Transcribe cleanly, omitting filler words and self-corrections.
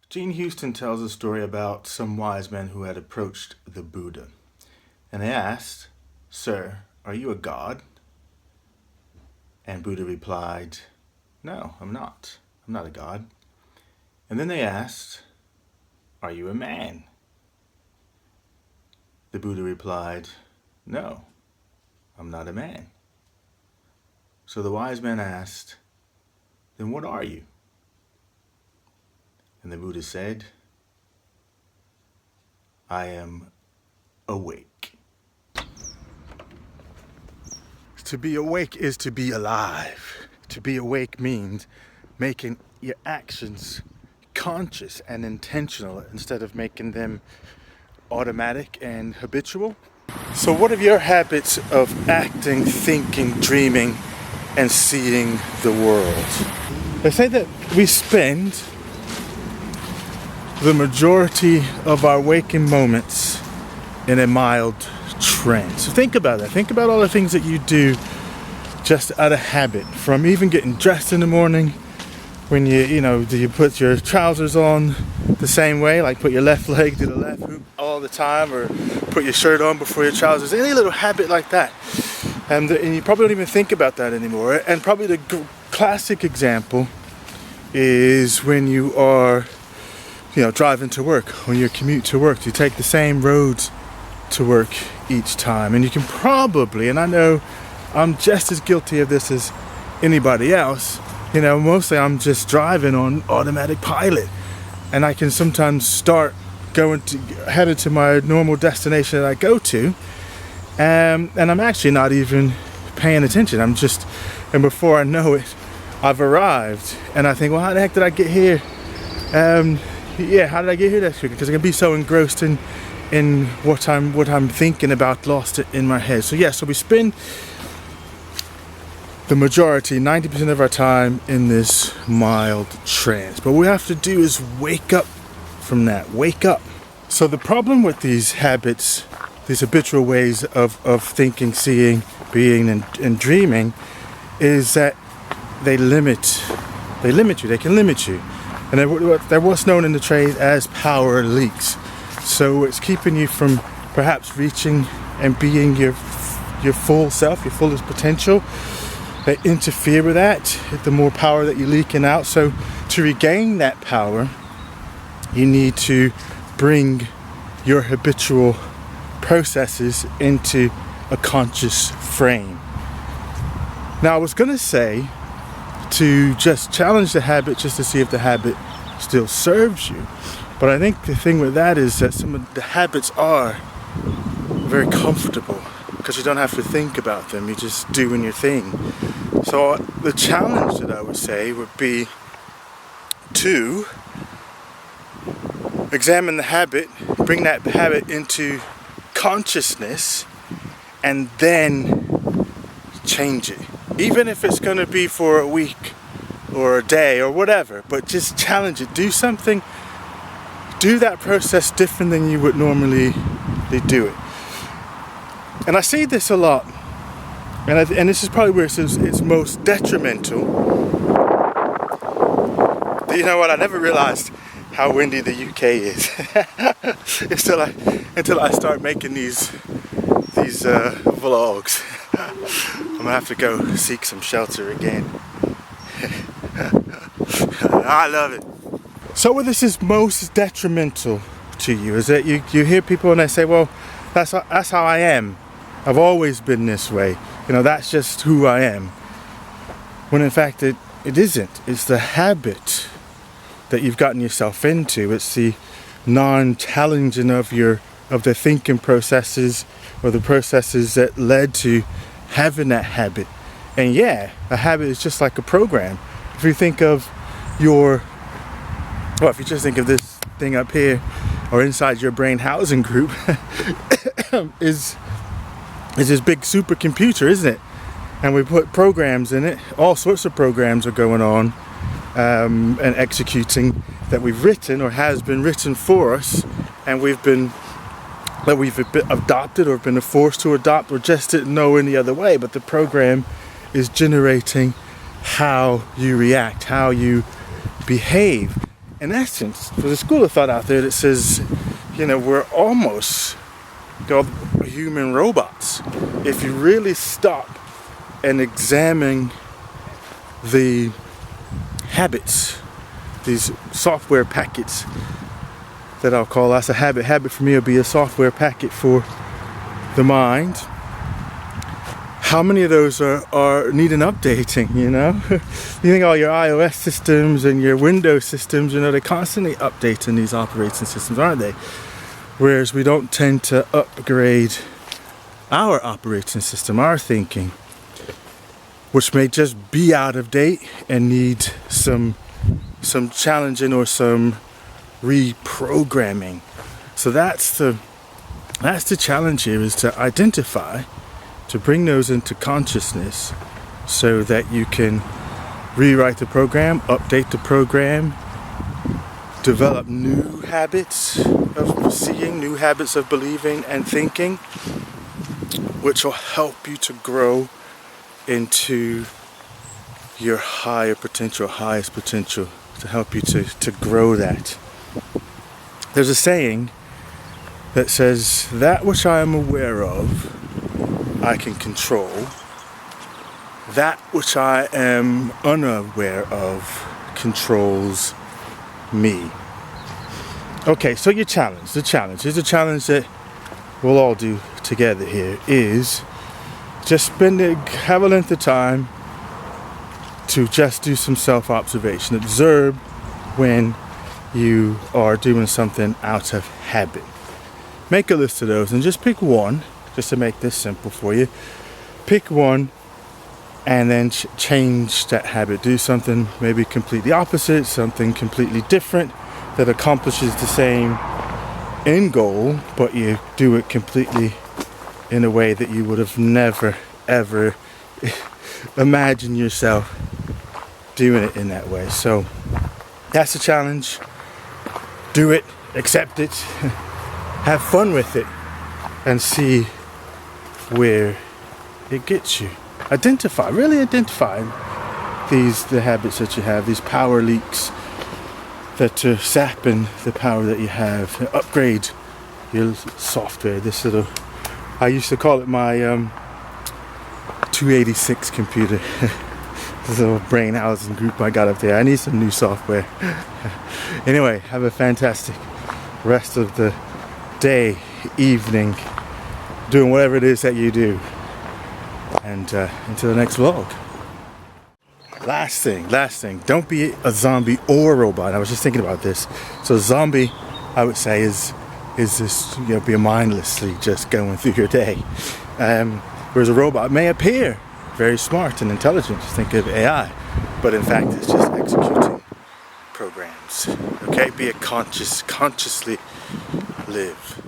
Gene Houston tells a story about some wise men who had approached the Buddha. And they asked, "Sir, are you a god?" And Buddha replied, "No, I'm not. I'm not a god." And then they asked, "Are you a man?" The Buddha replied, "No, I'm not a man." So the wise man asked, "Then what are you?" And the Buddha said, "I am awake." To be awake is to be alive. To be awake means making your actions conscious and intentional instead of making them automatic and habitual. So what are your habits of acting, thinking, dreaming, and seeing the world? They say that we spend the majority of our waking moments in a mild trance. So think about that. Think about all the things that you do just out of habit, from even getting dressed in the morning, when do you put your trousers on the same way, like put your left leg to the left hoop all the time, or put your shirt on before your trousers, any little habit like that. And you probably don't even think about that anymore. And probably the classic example is when you are driving to work, on your commute to work. You take the same roads to work each time, and you can probably, and I know I'm just as guilty of this as anybody else, mostly I'm just driving on automatic pilot, and I can sometimes start headed to my normal destination that I go to, and I'm actually not even paying attention. And before I know it, I've arrived, and I think, well, how the heck did I get here? How did I get here that quickly? Because I can be so engrossed in what I'm thinking about, lost it in my head. So we spend the majority, 90% of our time in this mild trance. But what we have to do is wake up from that. Wake up. So the problem with these habits, these habitual ways of thinking, seeing, being, and dreaming, is that they limit you. They can limit you. And they're what's known in the trade as power leaks. So it's keeping you from perhaps reaching and being your full self, your fullest potential. They interfere with that, the more power that you're leaking out. So to regain that power, you need to bring your habitual processes into a conscious frame. Now, I was going to say to just challenge the habit just to see if the habit still serves you. But I think the thing with that is that some of the habits are very comfortable because you don't have to think about them. You're just doing your thing. So the challenge that I would say would be to examine the habit, bring that habit into consciousness, and then change it. Even if it's going to be for a week or a day or whatever, but just challenge it. Do something, do that process different than you would normally do it. And I see this a lot, and this is probably where it's most detrimental. You know what? I never realized how windy the UK is until I start making these vlogs. I'm gonna have to go seek some shelter again. I love it. So what this is most detrimental to you is that you hear people and they say, well, that's how I am. I've always been this way. That's just who I am. When in fact it isn't. It's the habit that you've gotten yourself into. It's the non-challenging of the thinking processes or the processes that led to having that habit. And a habit is just like a program. If you think of if you just think of this thing up here or inside your brain housing group is this big supercomputer, isn't it? And we put programs in it. All sorts of programs are going on and executing that we've written or has been written for us, and we've adopted or been forced to adopt or just didn't know any other way. But the program is generating how you react, how you behave. in essence, there's a school of thought out there that says, you know, we're almost called human robots. If you really stop and examine the habits, these software packets that I'll call, that's a habit. Habit for me will be a software packet for the mind. How many of those are needing updating, you know? You think all your iOS systems and your Windows systems, you know, they're constantly updating these operating systems, aren't they? Whereas we don't tend to upgrade our operating system, our thinking, which may just be out of date and need some challenging or some reprogramming. So that's the challenge here, is to identify, to bring those into consciousness so that you can rewrite the program, update the program, develop new habits of seeing, new habits of believing and thinking, which will help you to grow into your higher potential, highest potential, to help you to grow that. There's a saying that says, that which I am aware of, I can control. That which I am unaware of controls me. Okay, so your challenge, here's a challenge that we'll all do together here, is just have a length of time to just do some self-observation. Observe when you are doing something out of habit. Make a list of those and just pick one, just to make this simple for you. Pick one and then change that habit. Do something maybe completely opposite, something completely different that accomplishes the same end goal, but you do it completely in a way that you would have never ever imagined yourself doing it in that way. So that's the challenge. Do it, accept it, have fun with it, and see where it gets you. Really identify the habits that you have, these power leaks that are sapping the power that you have. Upgrade your software. I used to call it my 286 computer. This little brain housing group I got up there. I need some new software. Anyway, have a fantastic rest of the day, evening, doing whatever it is that you do. And until the next vlog. Last thing, don't be a zombie or a robot. I was just thinking about this. So zombie, I would say, is this, you know, be mindlessly just going through your day. Whereas a robot may appear very smart and intelligent. Think of AI, but in fact it's just executing programs. Okay, be a consciously live.